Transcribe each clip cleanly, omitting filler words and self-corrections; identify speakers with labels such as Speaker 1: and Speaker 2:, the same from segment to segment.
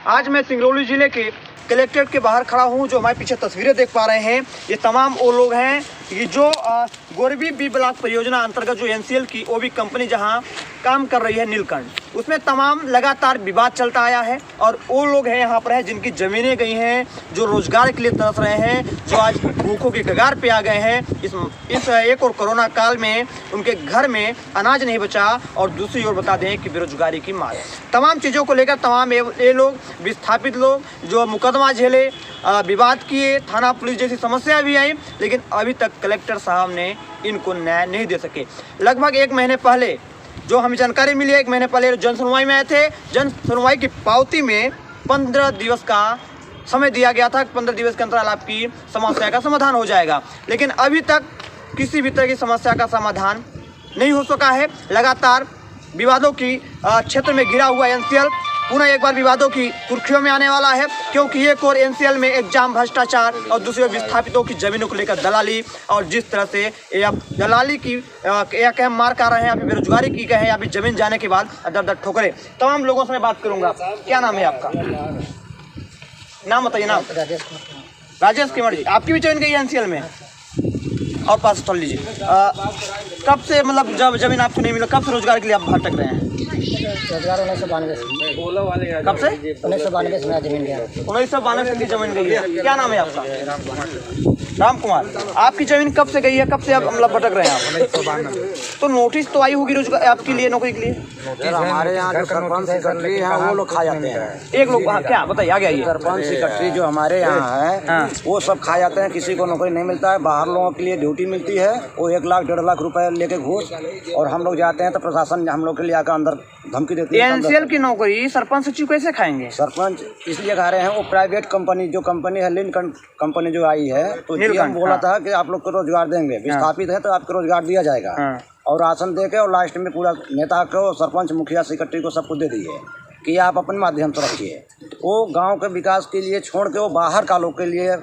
Speaker 1: आज मैं सिंगरौली जिले के कलेक्ट्रेट के बाहर खड़ा हूं। जो हमारे पीछे तस्वीरें देख पा रहे हैं, ये तमाम वो लोग हैं कि जो गोरबी बी ब्लॉक परियोजना अंतर्गत जो एनसीएल की ओबी कंपनी जहां काम कर रही है नीलकंठ, उसमें तमाम लगातार विवाद चलता आया है। और वो लोग हैं यहाँ पर है जिनकी ज़मीनें गई हैं, जो रोजगार के लिए तरस रहे हैं, जो आज भूखों के कगार पे आ गए हैं। इस एक और कोरोना काल में उनके घर में अनाज नहीं बचा, और दूसरी ओर बता दें कि बेरोजगारी की मार। तमाम चीज़ों को लेकर तमाम ये लोग विस्थापित लोग जो मुकदमा झेले, विवाद किए, थाना पुलिस जैसी समस्या भी आई, लेकिन अभी तक कलेक्टर साहब ने इनको न्याय नहीं दे सके। लगभग 1 महीने पहले जो हमें जानकारी मिली है, 1 महीने पहले जन सुनवाई में आए थे। जन सुनवाई की पावती में 15 दिवस का समय दिया गया था। 15 दिवस के अंतराल आपकी समस्या का समाधान हो जाएगा, लेकिन अभी तक किसी भी तरह की समस्या का समाधान नहीं हो सका है। लगातार विवादों की क्षेत्र में घिरा हुआ एनसीएल पुनः एक बार विवादों की सुर्खियों में आने वाला है, क्योंकि एक और एनसीएल में एग्जाम भ्रष्टाचार और दूसरी ओर विस्थापितों की जमीनों को लेकर दलाली, और जिस तरह से ये दलाली की या कहें मार खा रहे हैं, अभी बेरोजगारी की कहें, अभी जमीन जाने के बाद दर ठोकरे। तमाम लोगों से मैं बात करूंगा। क्या नाम है आपका? नाम बताइए। नाम? राजेश कुमार जी। आपकी भी जमीन गई है एनसीएल में? और पास तोड़ लीजिए। कब से मतलब जब जमीन आपको नहीं मिला, कब से रोजगार के लिए आप भटक रहे हैं?
Speaker 2: रोजगार 1992 से।
Speaker 1: कब से?
Speaker 2: 1992 से मेरा जमीन गया।
Speaker 1: 1992 से की जमीन गई है। क्या नाम है आपका? राम कुमार। आपकी जमीन कब से गई है, कब से आप मतलब भटक रहे हैं आप?
Speaker 2: 1992।
Speaker 1: तो नोटिस तो आई होगी रोजगार आपके लिए, नौकरी के लिए?
Speaker 2: हमारे यहाँ जो सरपंच सेक्रेटरी है वो लोग खा जाते हैं।
Speaker 1: एक लोग क्या बताइए, आगे आइए।
Speaker 2: सरपंच सेक्रेटरी जो हमारे यहाँ है वो सब खा जाते हैं। किसी को नौकरी नहीं मिलता है। बाहर लोगों के लिए ड्यूटी मिलती है, वो 1 लाख 1.5 लाख रुपए लेके घूस, और हम लोग जाते हैं तो प्रशासन हम लोग के लिए आकर अंदर धमकी देती है।
Speaker 1: एनसीएल की नौकरी सरपंच सचिव कैसे खाएंगे?
Speaker 2: सरपंच इसलिए खा रहे हैं, वो प्राइवेट कंपनी जो कंपनी है नीलकंठ कंपनी जो आई है, तो जीएम बोला था कि आप लोग को रोजगार देंगे, विस्थापित है तो आपको रोजगार दिया जाएगा, और राशन दे के, और लास्ट में पूरा नेता को, सरपंच, मुखिया, सेक्रेटरी को सबको दे दिए कि आप अपने माध्यम से रखिए। वो गांव के विकास के लिए छोड़ के वो बाहर का लोग के लिए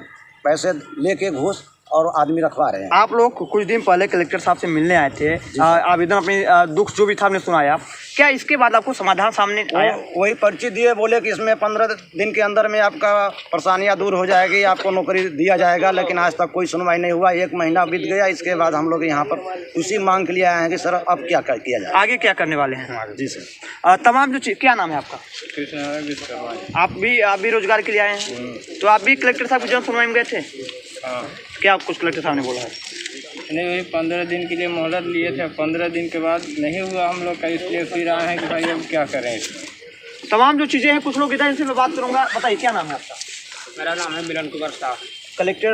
Speaker 2: पैसे लेके घूस और आदमी रखवा रहे हैं।
Speaker 1: आप लोग कुछ दिन पहले कलेक्टर साहब से मिलने आए थे, आवेदन अपने दुख जो भी था आपने सुनाया। क्या इसके बाद आपको समाधान सामने आया?
Speaker 2: वही पर्ची दिए, बोले कि इसमें 15 दिन के अंदर में आपका परेशानियां दूर हो जाएगी, आपको नौकरी दिया जाएगा, लेकिन आज तक कोई सुनवाई नहीं हुआ। 1 महीना बीत गया। इसके बाद हम लोग यहाँ पर उसी मांग के लिए आए हैं कि सर अब क्या किया जाए,
Speaker 1: आगे क्या करने वाले हैं?
Speaker 2: जी सर।
Speaker 1: तमाम जो चीज, क्या नाम है आपका? आप भी रोजगार के लिए आए हैं, तो आप भी कलेक्टर साहब की जन सुनवाई में गए थे? क्या कुछ कलेक्टर साहब ने बोला है?
Speaker 3: नहीं, वही 15 दिन के लिए मोहलत लिए थे। 15 दिन के बाद नहीं हुआ हम लोग का, इसलिए फिर आए हैं कि भाई अब क्या करें।
Speaker 1: तमाम जो चीज़ें हैं, कुछ लोग इधर, इनसे मैं बात करूंगा। बताइए, क्या नाम है आपका?
Speaker 3: मेरा नाम है मिलन कुमार साहब।
Speaker 1: कलेक्टर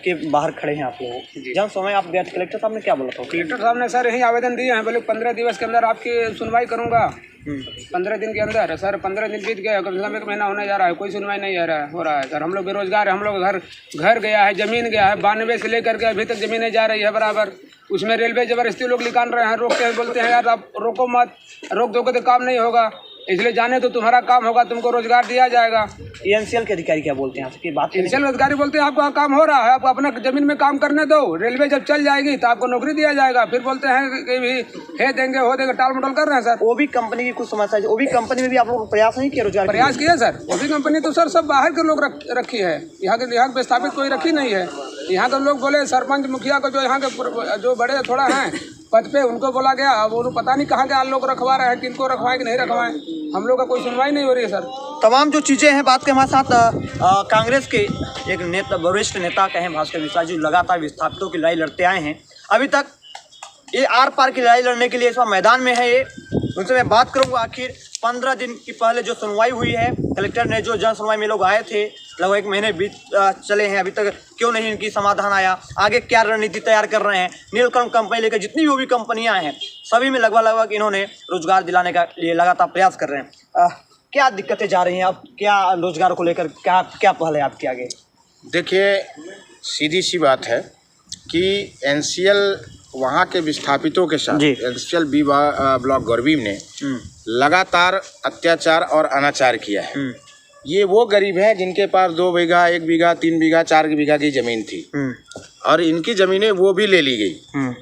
Speaker 1: के बाहर खड़े हैं आप लोग, जब समय आप गए, कलेक्टर साहब ने क्या बोला था?
Speaker 3: कलेक्टर साहब ने सर यही आवेदन दिए हैं, बोले 15 दिवस के अंदर आपकी सुनवाई करूंगा। 15 दिन के अंदर। सर 15 दिन बीत गए, कम से कम 1 महीना होने जा रहा है, कोई सुनवाई नहीं हो रहा है। सर हम लोग बेरोजगार है, हम लोग घर गया है, जमीन गया है। 92 से लेकर के अभी तक जमीनें जा रही है बराबर। उसमें रेलवे जबरदस्ती लोग निकाल रहे हैं, रोकते हैं, बोलते हैं यार आप रोको मत, रोक दोगे तो काम नहीं होगा, इसलिए जाने तो तुम्हारा काम होगा, तुमको रोजगार दिया जाएगा।
Speaker 1: एनसीएल के अधिकारी क्या बोलते हैं आपकी बात?
Speaker 3: एनसीएल अधिकारी बोलते हैं आपका काम हो रहा है, आपको अपना जमीन में काम करने दो, रेलवे जब चल जाएगी तो आपको नौकरी दिया जाएगा। फिर बोलते हैं कि भी है देंगे, हो देंगे, टाल मटोल कर रहे हैं सर।
Speaker 1: ओबी कंपनी की कुछ समस्या है, ओबी कंपनी में भी आप लोग प्रयास नहीं किया रोजगार?
Speaker 3: प्रयास किया सर। ओबी कंपनी तो सर सब बाहर के लोग रखी है, यहाँ के विस्थापित कोई रखी नहीं है। यहाँ के लोग बोले सरपंच मुखिया को, जो यहाँ के जो बड़े थोड़ा हैं पद पे, उनको बोला गया। अब वो पता नहीं कहाँ के लोग रखवा रहे हैं, किनको रखवाएं कि नहीं रखवाएं। हम लोग का कोई सुनवाई नहीं हो रही है सर।
Speaker 1: तमाम जो चीज़ें हैं, बात के हमारे साथ कांग्रेस के एक नेता, वरिष्ठ नेता कहें भास्कर मिश्रा जी, लगातार विस्थापितों की लड़ाई लड़ते आए हैं। अभी तक ये आर पार की लड़ाई लड़ने के लिए इस बार मैदान में है ये। उनसे मैं बात करूंगा। आखिर 15 दिन की पहले जो सुनवाई हुई है, कलेक्टर ने जो जन सुनवाई में लोग आए थे, लगभग 1 महीने बीत चले हैं, अभी तक क्यों नहीं इनकी समाधान आया? आगे क्या रणनीति तैयार कर रहे हैं? नीलकंठ कंपनी लेकर जितनी भी कंपनियां हैं, सभी में लगभग इन्होंने रोजगार दिलाने का लिए लगातार प्रयास कर रहे हैं। क्या दिक्कतें जा रही हैं अब? क्या रोजगार को लेकर क्या पहल है आपके आगे?
Speaker 4: देखिए, सीधी सी बात है कि एनसीएल वहाँ के विस्थापितों के साथ एनसीएल बी ब्लॉक गोरबी ने लगातार अत्याचार और अनाचार किया है। ये वो गरीब हैं जिनके पास 2 बीघा, 1 बीघा, 3 बीघा, 4 बीघा की ज़मीन थी, और इनकी ज़मीनें वो भी ले ली गई।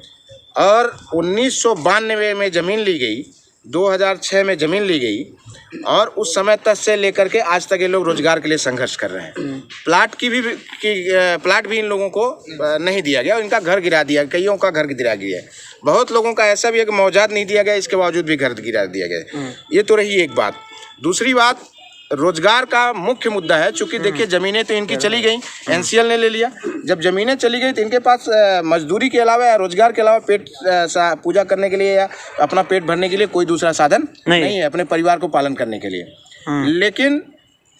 Speaker 4: और 1992 में ज़मीन ली गई, 2006 में ज़मीन ली गई और उस समय तक से लेकर के आज तक ये लोग रोजगार के लिए संघर्ष कर रहे हैं। प्लाट भी इन लोगों को नहीं दिया गया और इनका घर गिरा दिया, कईयों का घर गिरा गया है। बहुत लोगों का ऐसा भी है कि मुआवजा नहीं दिया गया, इसके बावजूद भी घर गिरा दिया गया। ये तो रही एक बात। दूसरी बात, रोजगार का मुख्य मुद्दा है। चूंकि देखिए ज़मीनें तो इनकी चली गई, एनसीएल ने ले लिया। जब ज़मीनें चली गई तो इनके पास मजदूरी के अलावा या रोजगार के अलावा पेट पूजा करने के लिए या अपना पेट भरने के लिए कोई दूसरा साधन नहीं है अपने परिवार को पालन करने के लिए। लेकिन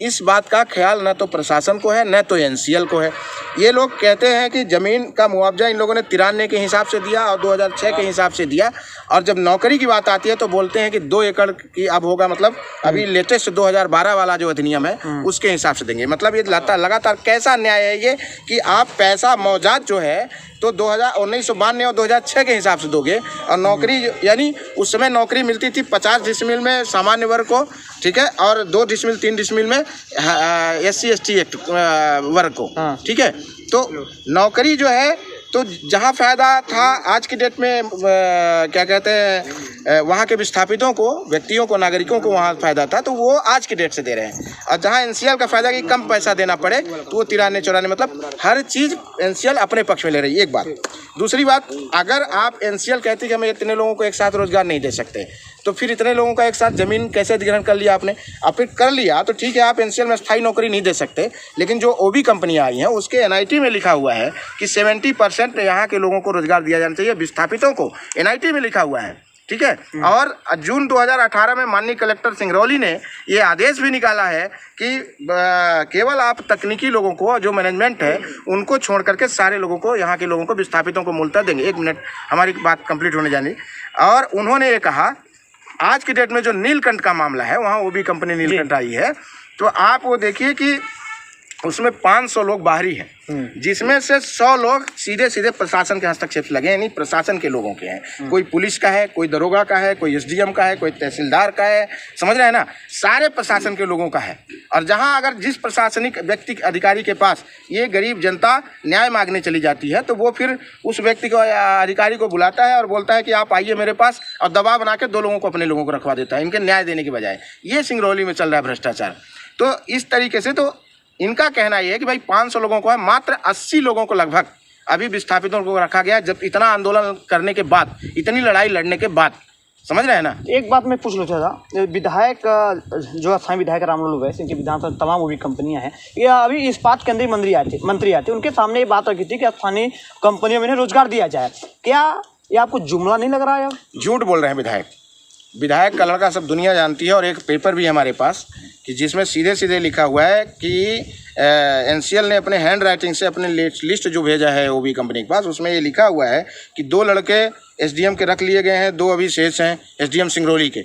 Speaker 4: इस बात का ख्याल न तो प्रशासन को है न तो एनसीएल को है। ये लोग कहते हैं कि ज़मीन का मुआवजा इन लोगों ने 93 के हिसाब से दिया और 2006 के हिसाब से दिया, और जब नौकरी की बात आती है तो बोलते हैं कि 2 एकड़ की अब होगा, मतलब अभी लेटेस्ट 2012 वाला जो अधिनियम है उसके हिसाब से देंगे। मतलब ये लगातार कैसा न्याय है ये कि आप पैसा मुआवजात जो है तो 1992 और 2006 के हिसाब से दोगे, और नौकरी यानी उस समय नौकरी मिलती थी 50 डिसमिल में सामान्य वर्ग को, ठीक है, और 2 डिसमिल 3 डिसमिल में SC ST एक्ट वर्ग को, ठीक है। तो नौकरी जो है तो जहाँ फ़ायदा था आज की डेट में क्या कहते हैं वहाँ के विस्थापितों को, व्यक्तियों को, नागरिकों को वहाँ फ़ायदा था, तो वो आज की डेट से दे रहे हैं। और जहाँ एनसीएल का फ़ायदा कि कम पैसा देना पड़े तो वो 93-94, मतलब हर चीज़ एनसीएल अपने पक्ष में ले रही है। एक बात। दूसरी बात, अगर आप एनसीएल कहती है कि हम इतने लोगों को एक साथ रोजगार नहीं दे सकते, तो फिर इतने लोगों का एक साथ ज़मीन कैसे अधिग्रहण कर लिया आपने? आप फिर कर लिया तो ठीक है, आप एनसीएल में स्थायी नौकरी नहीं दे सकते, लेकिन जो ओबी कंपनियां आई हैं उसके एनआईटी में लिखा हुआ है कि 70% यहाँ के लोगों को रोजगार दिया जाना चाहिए, विस्थापितों को, एनआईटी में लिखा हुआ है, ठीक है। और जून 2018 में माननीय कलेक्टर सिंगरौली ने ये आदेश भी निकाला है कि केवल आप तकनीकी लोगों को, जो मैनेजमेंट है, उनको छोड़ करके सारे लोगों को, यहाँ के लोगों को, विस्थापितों को मूलतः देंगे। 1 मिनट, हमारी बात कंप्लीट होने जानी। और उन्होंने ये कहा आज की डेट में जो नीलकंठ का मामला है, वहाँ ओबी कंपनी नीलकंठ आई है, तो आप वो देखिए कि उसमें 500 लोग बाहरी हैं, जिसमें से 100 लोग सीधे सीधे प्रशासन के हस्तक्षेप से लगे, यानी प्रशासन के लोगों के हैं। कोई पुलिस का है, कोई दरोगा का है, कोई एसडीएम का है, कोई तहसीलदार का है, समझ रहे हैं ना, सारे प्रशासन के लोगों का है। और जहां अगर जिस प्रशासनिक व्यक्ति अधिकारी के पास ये गरीब जनता न्याय मांगने चली जाती है, तो वो फिर उस व्यक्ति को, अधिकारी को बुलाता है और बोलता है कि आप आइए मेरे पास, और दबाव बना के 2 लोगों को, अपने लोगों को रखवा देता है, इनके न्याय देने के बजाय। ये सिंगरौली में चल रहा है भ्रष्टाचार। तो इस तरीके से तो इनका कहना यह है कि भाई 500 लोगों को है, मात्र 80 लोगों को लगभग अभी विस्थापितों को रखा गया, जब इतना आंदोलन करने के बाद, इतनी लड़ाई लड़ने के बाद, समझ रहे हैं ना।
Speaker 1: एक बात मैं पूछ रहा था, विधायक जो स्थानीय विधायक रामलाल वैस, इनकी विधानसभा तमाम वो भी कंपनियां हैं, ये अभी इस्पात केंद्रीय मंत्री आए थे, उनके सामने ये बात रखी थी कि स्थानीय कंपनियों में इन्हें रोजगार दिया जाए। क्या ये आपको जुमला नहीं लग रहा है?
Speaker 4: झूठ बोल रहे हैं विधायक का लड़का सब दुनिया जानती है। और एक पेपर भी हमारे पास कि जिसमें सीधे सीधे लिखा हुआ है कि एनसीएल ने अपने हैंड राइटिंग से अपने लिस्ट जो भेजा है ओबी कंपनी के पास, उसमें ये लिखा हुआ है कि 2 लड़के एसडीएम के रख लिए गए हैं, 2 अभी शेष हैं एसडीएम सिंगरौली के,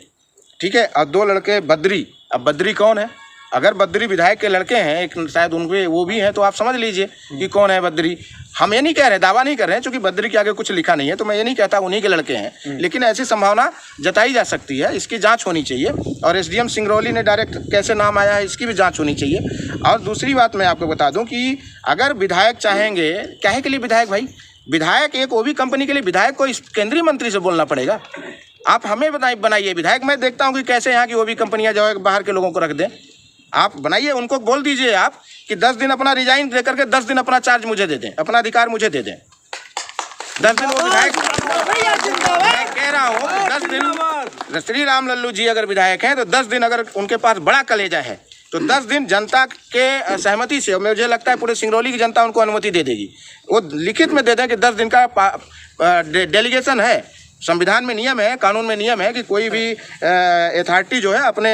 Speaker 4: ठीक है, और 2 लड़के बद्री। अब बद्री कौन है? अगर बद्री विधायक के लड़के हैं, एक शायद उनके वो भी हैं, तो आप समझ लीजिए कि कौन है बद्री। हम ये नहीं कह रहे, दावा नहीं कर रहे हैं, क्योंकि बद्री के आगे कुछ लिखा नहीं है, तो मैं ये नहीं कहता उन्हीं के लड़के हैं, लेकिन ऐसी संभावना जताई जा सकती है, इसकी जांच होनी चाहिए। और एसडीएम सिंगरौली ने डायरेक्ट कैसे नाम आया है, इसकी भी जांच होनी चाहिए। और दूसरी बात मैं आपको बता दूं कि अगर विधायक चाहेंगे, काहे के लिए विधायक भाई, विधायक एक ओबी कंपनी के लिए विधायक को केंद्रीय मंत्री से बोलना पड़ेगा? आप हमें बनाइए विधायक। मैं देखता हूँ कि कैसे यहाँ की ओबी कंपनियाँ जो है बाहर के लोगों को रख दें। आप बनाइए, उनको बोल दीजिए आप कि 10 दिन अपना रिजाइन दे करके 10 दिन अपना चार्ज मुझे दे दें, अपना अधिकार मुझे दे दें। 10 दिन वो विधायक, मैं कह रहा हूँ 10 दिन, श्री राम लल्लू जी अगर विधायक हैं तो 10 दिन अगर उनके पास बड़ा कलेजा है तो 10 दिन जनता के सहमति से, मुझे लगता है पूरे सिंगरौली की जनता उनको अनुमति दे देगी। वो लिखित में दे दें कि 10 दिन का डेलीगेशन है। संविधान में नियम है, कानून में नियम है कि कोई भी अथॉरिटी जो है अपने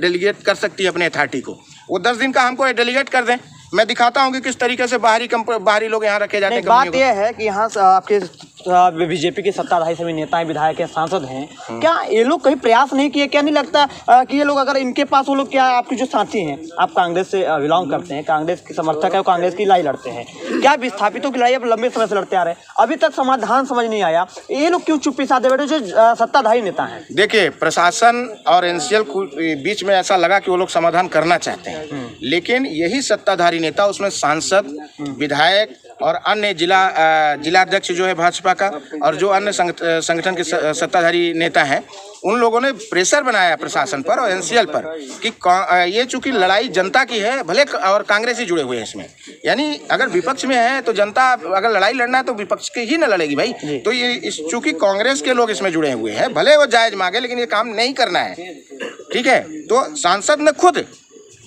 Speaker 4: डेलीगेट कर सकती है अपने अथॉरिटी को। वो 10 दिन का हमको डेलीगेट कर दें, मैं दिखाता हूँ कि किस तरीके से बाहरी लोग यहाँ रखे जाते हैं।
Speaker 1: बात यह है कि यहाँ आपके बीजेपी के सत्ताधारी सभी नेता हैं, विधायक हैं, सांसद हैं, क्या ये लोग कहीं प्रयास नहीं किए? क्या नहीं लगता कि ये लोग अगर इनके पास, वो लोग क्या आपके जो साथी हैं, आप कांग्रेस से बिलोंग करते हैं, कांग्रेस के समर्थक है, कांग्रेस की लड़ाई लड़ते हैं, क्या विस्थापितों की लड़ाई अब लंबे समय से लड़ते आ रहे हैं, अभी तक समाधान समझ नहीं आया? ये लोग क्यों चुप्पी साधे बैठे जो सत्ताधारी नेता हैं?
Speaker 4: देखिए, प्रशासन और एनसीएल बीच में ऐसा लगा कि वो लोग समाधान करना चाहते हैं, लेकिन यही सत्ताधारी नेता, उसमें सांसद, विधायक और अन्य जिलाध्यक्ष जो है भाजपा का, और जो अन्य संगठन के सत्ताधारी नेता हैं, उन लोगों ने प्रेशर बनाया प्रशासन पर और एनसीएल पर कि ये चूंकि लड़ाई जनता की है, भले और कांग्रेसी जुड़े हुए हैं इसमें, यानी अगर विपक्ष में है तो जनता अगर लड़ाई लड़ना है तो विपक्ष के ही न लड़ेगी भाई। तो ये चूंकि कांग्रेस के लोग इसमें जुड़े हुए हैं, भले वो जायज मांगे लेकिन ये काम नहीं करना है, ठीक है। तो सांसद ने खुद,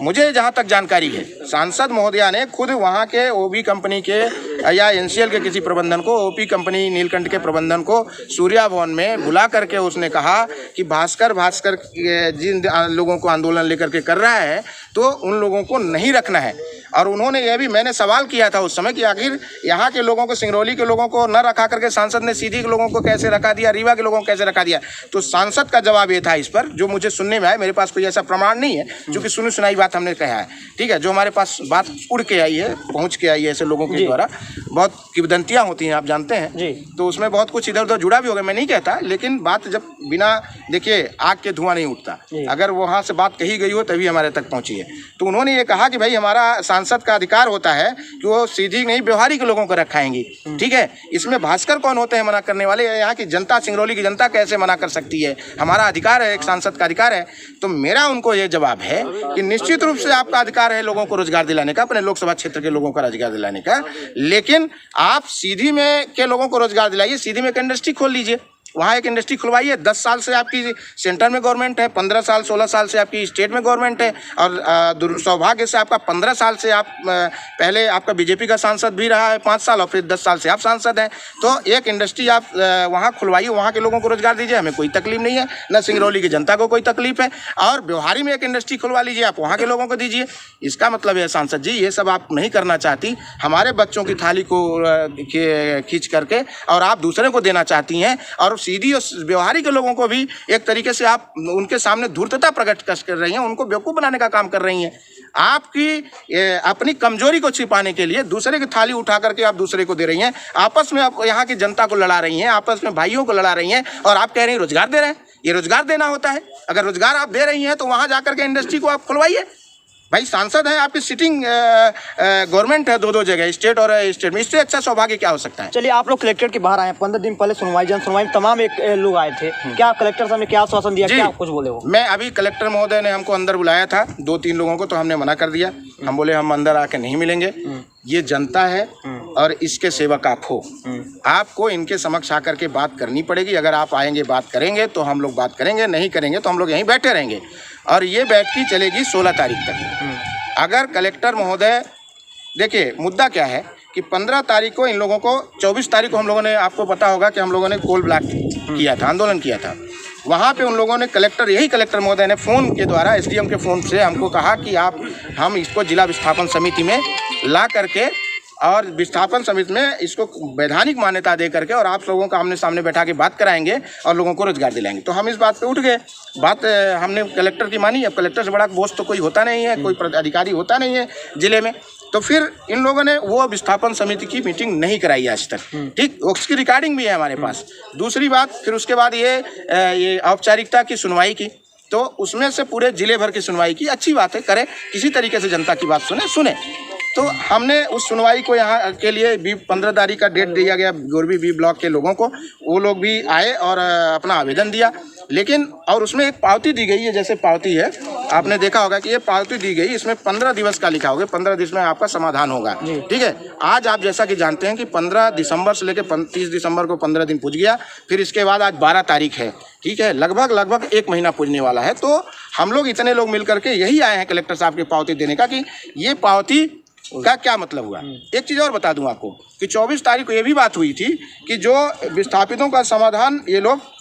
Speaker 4: मुझे जहाँ तक जानकारी है, सांसद महोदया ने खुद वहाँ के ओबी कंपनी के या एनसीएल के किसी प्रबंधन को, ओपी कंपनी नीलकंठ के प्रबंधन को सूर्या भवन में बुला करके उसने कहा कि भास्कर जिन लोगों को आंदोलन लेकर के कर रहा है तो उन लोगों को नहीं रखना है। और उन्होंने यह भी, मैंने सवाल किया था उस समय कि आखिर यहाँ के लोगों को, सिंगरौली के लोगों को न रखा करके सांसद ने सीधी के लोगों को कैसे रखा दिया, रीवा के लोगों को कैसे रखा दिया। तो सांसद का जवाब ये था इस पर, जो मुझे सुनने में आया, मेरे पास कोई ऐसा प्रमाण नहीं है क्योंकि सुनी सुनाई बात हमने कहा है, ठीक है, जो हमारे पास बात उड़ के आई है, पहुँच के आई है ऐसे लोगों के द्वारा, बहुत किंवदंतियाँ होती हैं आप जानते हैं, तो उसमें बहुत कुछ इधर उधर जुड़ा भी होगा, मैं नहीं कहता, लेकिन बात जब बिना, देखिए आग के धुआं नहीं उठता, अगर वहाँ से बात कही गई हो तभी हमारे तक पहुँची है। तो उन्होंने ये कहा कि भाई हमारा सांसद का अधिकार होता है कि वो सीधी नहीं व्यवहारिक लोगों को रखाएंगी, ठीक है। इसमें भास्कर कौन होते हैं मना करने वाले? यहाँ की जनता, सिंगरौली की जनता कैसे मना कर सकती है? हमारा अधिकार है, एक सांसद का अधिकार है। तो मेरा उनको ये जवाब है कि निश्चित रूप से आपका अधिकार है लोगों को रोजगार दिलाने का, अपने लोकसभा क्षेत्र के लोगों को रोजगार दिलाने का, लेकिन आप सीधी में के लोगों को रोजगार दिलाइए, सीधी में एक इंडस्ट्री खोल लीजिए, वहाँ एक इंडस्ट्री खुलवाइए। 10 साल से आपकी सेंटर में गवर्नमेंट है, 15 साल 16 साल से आपकी स्टेट में गवर्नमेंट है, और सौभाग्य से आपका 15 साल से आप पहले आपका बीजेपी का सांसद भी रहा है 5 साल, और फिर 10 साल से आप सांसद हैं। तो एक इंडस्ट्री आप वहाँ खुलवाइए, वहाँ के लोगों को रोजगार दीजिए, हमें कोई तकलीफ नहीं है, न सिंगरौली की जनता को कोई तकलीफ है। और व्यवहारी में एक इंडस्ट्री खुलवा लीजिए, आप वहाँ के लोगों को दीजिए। इसका मतलब है सांसद जी, ये सब आप नहीं करना चाहती, हमारे बच्चों की थाली को खींच करके और आप दूसरे को देना चाहती हैं, और सीधी और व्यवहारिक के लोगों को भी एक तरीके से आप उनके सामने धूर्तता प्रकट कर रही हैं, उनको बेवकूफ़ बनाने का काम कर रही हैं। आपकी अपनी कमजोरी को छिपाने के लिए दूसरे की थाली उठा करके आप दूसरे को दे रही हैं, आपस में आप यहाँ की जनता को लड़ा रही हैं, आपस में भाइयों को लड़ा रही हैं, और आप कह रही हैं रोजगार दे रहे हैं। ये रोजगार देना होता है? अगर रोजगार आप दे रही हैं तो वहाँ जाकर के इंडस्ट्री को आप खुलवाइए। भाई सांसद है, आपकी सिटिंग गवर्नमेंट है, दो जगह, स्टेट और स्टेट में, इससे अच्छा सौभाग्य क्या हो सकता है?
Speaker 1: चलिए, आप लोग कलेक्टर के बाहर आए, 15 दिन पहले जन सुनवाई में तमाम एक लोग आए थे, क्या कलेक्टर साहब ने क्या आश्वासन दिया, क्या कुछ बोले हो?
Speaker 4: मैं अभी कलेक्टर महोदय ने हमको अंदर बुलाया था 2-3 लोगों को, तो हमने मना कर दिया। हम बोले हम अंदर आके नहीं मिलेंगे, ये जनता है और इसके सेवक आप हो, आपको इनके समक्ष आकर के बात करनी पड़ेगी। अगर आप आएंगे बात करेंगे तो हम लोग बात करेंगे, नहीं करेंगे तो हम लोग यहीं बैठे रहेंगे। और ये बैठकी चलेगी 16 तारीख तक। अगर कलेक्टर महोदय, देखिए मुद्दा क्या है कि 15 तारीख को इन लोगों को, 24 तारीख को हम लोगों ने, आपको पता होगा कि हम लोगों ने कोल ब्लॉक किया था, आंदोलन किया था। वहाँ पे उन लोगों ने कलेक्टर महोदय ने फ़ोन के द्वारा, एसडीएम के फ़ोन से हमको कहा कि हम इसको जिला विस्थापन समिति में ला करके, और विस्थापन समिति में इसको वैधानिक मान्यता दे करके, और आप लोगों का आमने सामने बैठा के बात कराएंगे और लोगों को रोजगार दिलाएंगे। तो हम इस बात पे उठ गए, बात हमने कलेक्टर की मानी। अब कलेक्टर से बड़ा बॉस तो कोई होता नहीं है, कोई अधिकारी होता नहीं है जिले में। तो फिर इन लोगों ने वो विस्थापन समिति की मीटिंग नहीं कराई आज तक, ठीक, उसकी रिकॉर्डिंग भी है हमारे पास। दूसरी बात, फिर उसके बाद ये औपचारिकता की सुनवाई की, तो उसमें से पूरे जिले भर की सुनवाई की। अच्छी बात है, करें, किसी तरीके से जनता की बात सुने। तो हमने उस सुनवाई को यहाँ के लिए 15 तारीख का डेट दिया गया गोरबी बी ब्लॉक के लोगों को, वो लोग भी आए और अपना आवेदन दिया। लेकिन और उसमें एक पावती दी गई है, जैसे पावती है, आपने देखा होगा कि ये पावती दी गई, इसमें 15 दिवस का लिखा होगा, 15 दिवस में आपका समाधान होगा, ठीक है। आज आप जैसा कि जानते हैं कि 15 दिसंबर से लेकर 30 दिसंबर को 15 दिन पूज गया, फिर इसके बाद आज 12 तारीख है, ठीक है, लगभग 1 महीना पूजने वाला है। तो हम लोग इतने लोग मिल करके यही आए हैं कलेक्टर साहब की पावती देने का, कि ये पावती का क्या मतलब हुआ। एक चीज़ और बता दूं आपको कि 24 तारीख को ये भी बात हुई थी कि जो विस्थापितों का समाधान ये लोग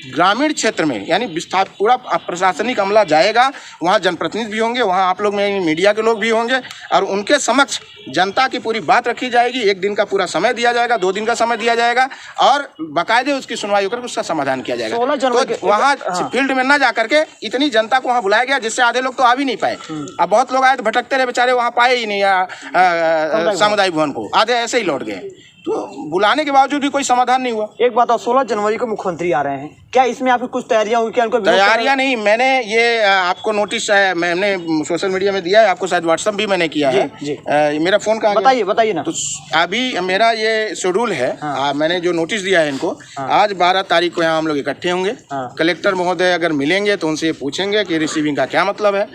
Speaker 4: ग्रामीण क्षेत्र में, यानी पूरा प्रशासनिक अमला जाएगा, वहाँ जनप्रतिनिधि भी होंगे, वहाँ आप लोग में मीडिया के लोग भी होंगे, और उनके समक्ष जनता की पूरी बात रखी जाएगी। 1 दिन का पूरा समय दिया जाएगा, 2 दिन का समय दिया जाएगा, और बाकायदे उसकी सुनवाई होकर उसका समाधान किया जाएगा। तो वहाँ फील्ड में ना जा करके इतनी जनता को वहाँ बुलाया गया, जिससे आधे लोग तो आ भी नहीं पाए। अब बहुत लोग आए तो भटकते रहे बेचारे, वहाँ पाए ही नहीं सामुदायिक भवन को, आधे ऐसे ही लौट गए। तो बुलाने के बावजूद भी कोई समाधान नहीं हुआ।
Speaker 1: एक बात और 16 जनवरी को मुख्यमंत्री आ रहे हैं, क्या इसमें आपकी कुछ तैयारियां हुई? क्या उनको
Speaker 4: तैयारियां नहीं, मैंने ये आपको नोटिस मैंने सोशल मीडिया में दिया है, आपको शायद व्हाट्सएप भी मैंने किया है।
Speaker 1: जी।
Speaker 4: मेरा फोन कहाँ
Speaker 1: बताइए बताइए ना।
Speaker 4: तो अभी मेरा ये शेड्यूल है। मैंने जो नोटिस दिया है इनको, आज 12 तारीख को यहाँ हम लोग इकट्ठे होंगे। कलेक्टर महोदय अगर मिलेंगे तो उनसे पूछेंगे कि रिसीविंग का क्या मतलब है।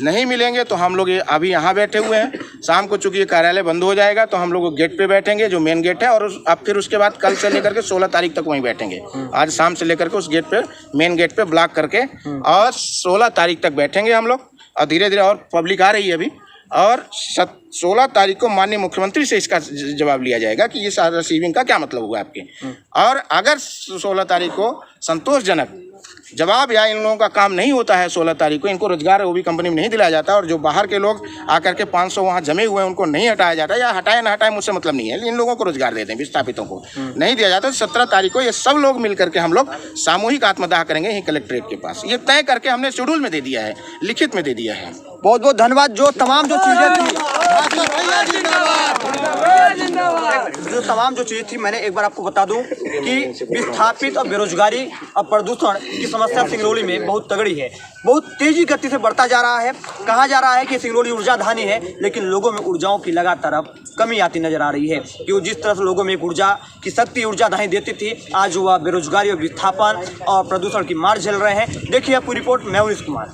Speaker 4: नहीं मिलेंगे तो हम लोग अभी यहाँ बैठे हुए हैं। शाम को चूंकि ये कार्यालय बंद हो जाएगा तो हम लोग गेट पे बैठेंगे, जो मेन गेट है, और अब फिर उसके बाद कल से लेकर के 16 तारीख तक वहीं बैठेंगे। आज शाम से लेकर के उस गेट पे, मेन गेट पे ब्लॉक करके, और 16 तारीख तक बैठेंगे हम लोग। और धीरे धीरे और पब्लिक आ रही है अभी, और 16 तारीख को माननीय मुख्यमंत्री से इसका जवाब लिया जाएगा कि ये सारा रिसीविंग का क्या मतलब हुआ आपके। और अगर 16 तारीख को संतोषजनक जवाब या इन लोगों का काम नहीं होता है, 16 तारीख को इनको रोजगार वो भी कंपनी में नहीं दिलाया जाता, और जो बाहर के लोग आकर के 500 वहाँ जमे हुए हैं उनको नहीं हटाया जाता, या हटाए ना हटाए मुझसे मतलब नहीं है, इन लोगों को रोजगार देते हैं, विस्थापितों को नहीं दिया जाता। 17 तारीख को ये सब लोग मिल करके हम लोग सामूहिक आत्मदाह करेंगे यहीं कलेक्ट्रेट के पास। ये तय करके हमने शेड्यूल में दे दिया है, लिखित में दे दिया है।
Speaker 1: बहुत बहुत धन्यवाद। जो तमाम जो चीजें थी, जो तमाम जो चीज़ थी, मैंने एक बार आपको बता दूं कि विस्थापित और बेरोजगारी और प्रदूषण की समस्या सिंगरौली में बहुत तगड़ी है, बहुत तेजी गति से बढ़ता जा रहा है। कहा जा रहा है कि सिंगरौली ऊर्जा धानी है, लेकिन लोगों में ऊर्जाओं की लगातार अब कमी आती नजर आ रही है कि वो जिस तरह से लोगों में एक ऊर्जा की शक्ति ऊर्जा धानी देती थी, आज वह बेरोजगारी और विस्थापन और प्रदूषण की मार झेल रहे हैं। देखिए आपकी रिपोर्ट, मैं उमेश कुमार।